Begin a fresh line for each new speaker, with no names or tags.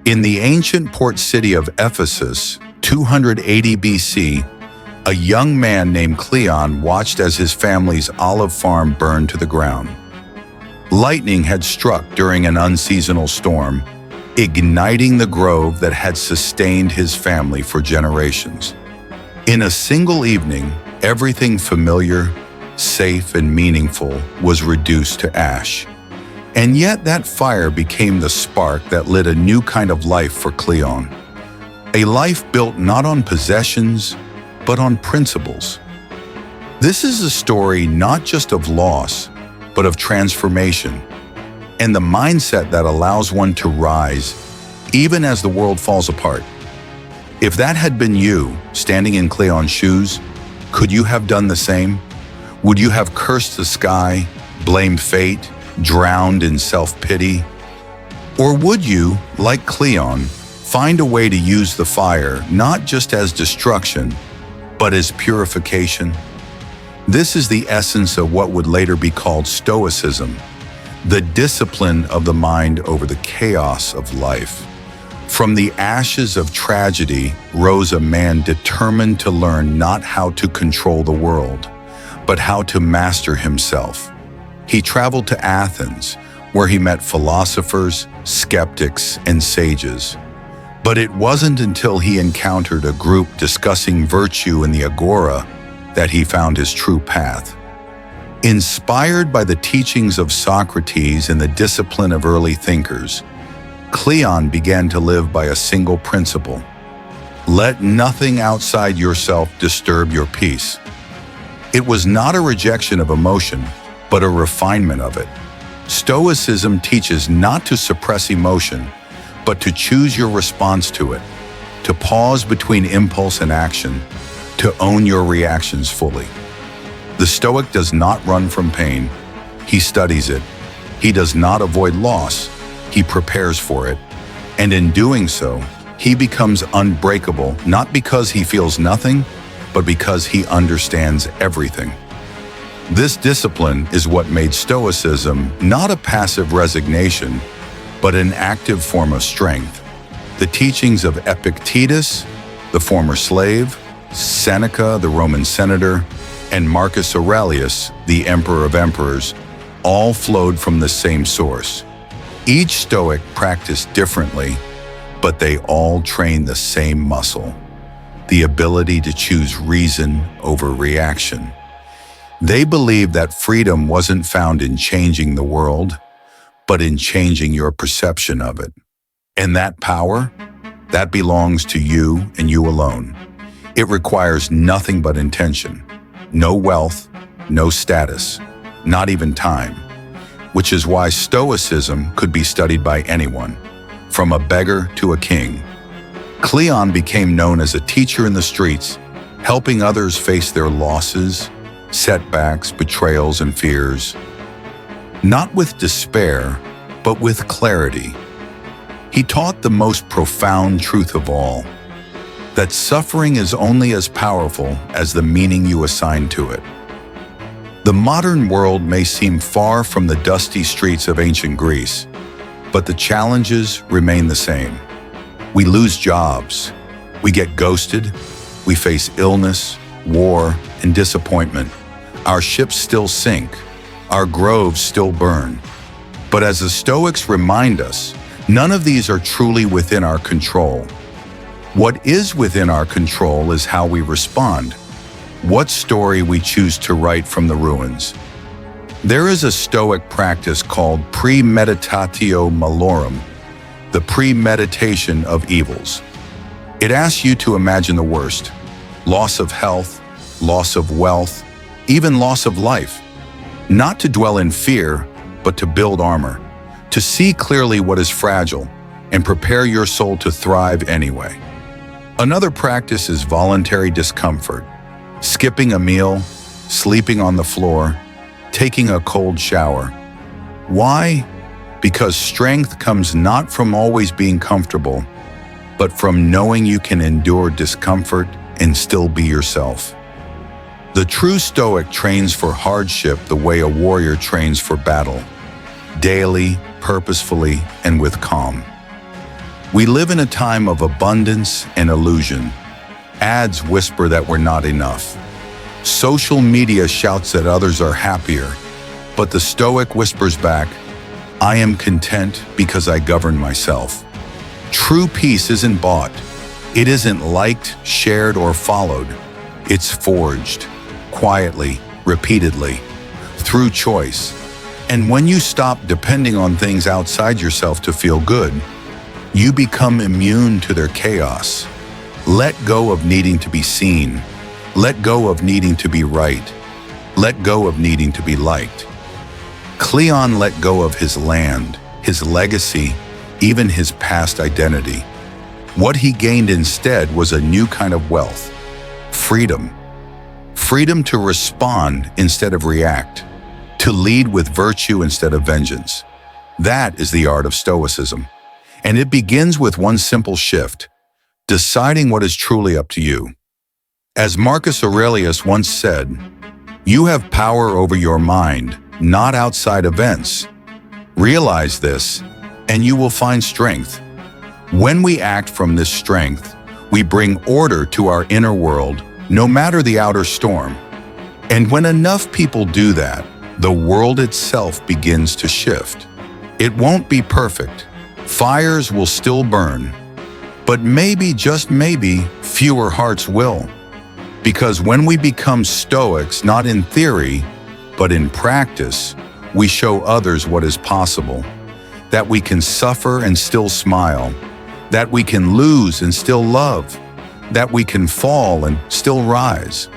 In the ancient port city of Ephesus, 280 BC, a young man named Cleon watched as his family's olive farm burned to the ground. Lightning had struck during an unseasonal storm, igniting the grove that had sustained his family for generations. In a single evening, everything familiar, safe, and meaningful was reduced to ash. And yet that fire became the spark that lit a new kind of life for Cleon. A life built not on possessions, but on principles. This is a story not just of loss, but of transformation, and the mindset that allows one to rise, even as the world falls apart. If that had been you, standing in Cleon's shoes, could you have done the same? Would you have cursed the sky, blamed fate, drowned in self-pity? Or would you, like Cleon, find a way to use the fire not just as destruction, but as purification? This is the essence of what would later be called Stoicism, the discipline of the mind over the chaos of life. From the ashes of tragedy rose a man determined to learn not how to control the world, but how to master himself. He traveled to Athens, where he met philosophers, skeptics, and sages. But it wasn't until he encountered a group discussing virtue in the agora that he found his true path. Inspired by the teachings of Socrates and the discipline of early thinkers, Cleon began to live by a single principle: let nothing outside yourself disturb your peace. It was not a rejection of emotion, but a refinement of it. Stoicism teaches not to suppress emotion, but to choose your response to it, to pause between impulse and action, to own your reactions fully. The Stoic does not run from pain, he studies it. He does not avoid loss, he prepares for it. And in doing so, he becomes unbreakable, not because he feels nothing, but because he understands everything. This discipline is what made Stoicism not a passive resignation, but an active form of strength. The teachings of Epictetus, the former slave, Seneca, the Roman senator, and Marcus Aurelius, the emperor of emperors, all flowed from the same source. Each Stoic practiced differently, but they all trained the same muscle: the ability to choose reason over reaction. They believed that freedom wasn't found in changing the world, but in changing your perception of it. And that power, that belongs to you and you alone. It requires nothing but intention, no wealth, no status, not even time, which is why Stoicism could be studied by anyone, from a beggar to a king. Cleon became known as a teacher in the streets, helping others face their losses, setbacks, betrayals, and fears. Not with despair, but with clarity. He taught the most profound truth of all, that suffering is only as powerful as the meaning you assign to it. The modern world may seem far from the dusty streets of ancient Greece, but the challenges remain the same. We lose jobs, we get ghosted, we face illness, war, and disappointment. Our ships still sink, our groves still burn. But as the Stoics remind us, none of these are truly within our control. What is within our control is how we respond, what story we choose to write from the ruins. There is a Stoic practice called premeditatio malorum, the premeditation of evils. It asks you to imagine the worst: loss of health, loss of wealth, even loss of life. Not to dwell in fear, but to build armor, to see clearly what is fragile, and prepare your soul to thrive anyway. Another practice is voluntary discomfort: skipping a meal, sleeping on the floor, taking a cold shower. Why? Because strength comes not from always being comfortable, but from knowing you can endure discomfort and still be yourself. The true Stoic trains for hardship the way a warrior trains for battle, daily, purposefully, and with calm. We live in a time of abundance and illusion. Ads whisper that we're not enough. Social media shouts that others are happier, but the Stoic whispers back, I am content because I govern myself. True peace isn't bought. It isn't liked, shared, or followed. It's forged, quietly, repeatedly, through choice. And when you stop depending on things outside yourself to feel good, you become immune to their chaos. Let go of needing to be seen. Let go of needing to be right. Let go of needing to be liked. Cleon let go of his land, his legacy, even his past identity. What he gained instead was a new kind of wealth: freedom. Freedom to respond instead of react, to lead with virtue instead of vengeance. That is the art of Stoicism. And it begins with one simple shift: deciding what is truly up to you. As Marcus Aurelius once said, you have power over your mind, not outside events. Realize this, and you will find strength. When we act from this strength, we bring order to our inner world, no matter the outer storm. And when enough people do that, the world itself begins to shift. It won't be perfect. Fires will still burn. But maybe, just maybe, fewer hearts will. Because when we become Stoics, not in theory, but in practice, we show others what is possible. That we can suffer and still smile. That we can lose and still love. That we can fall and still rise.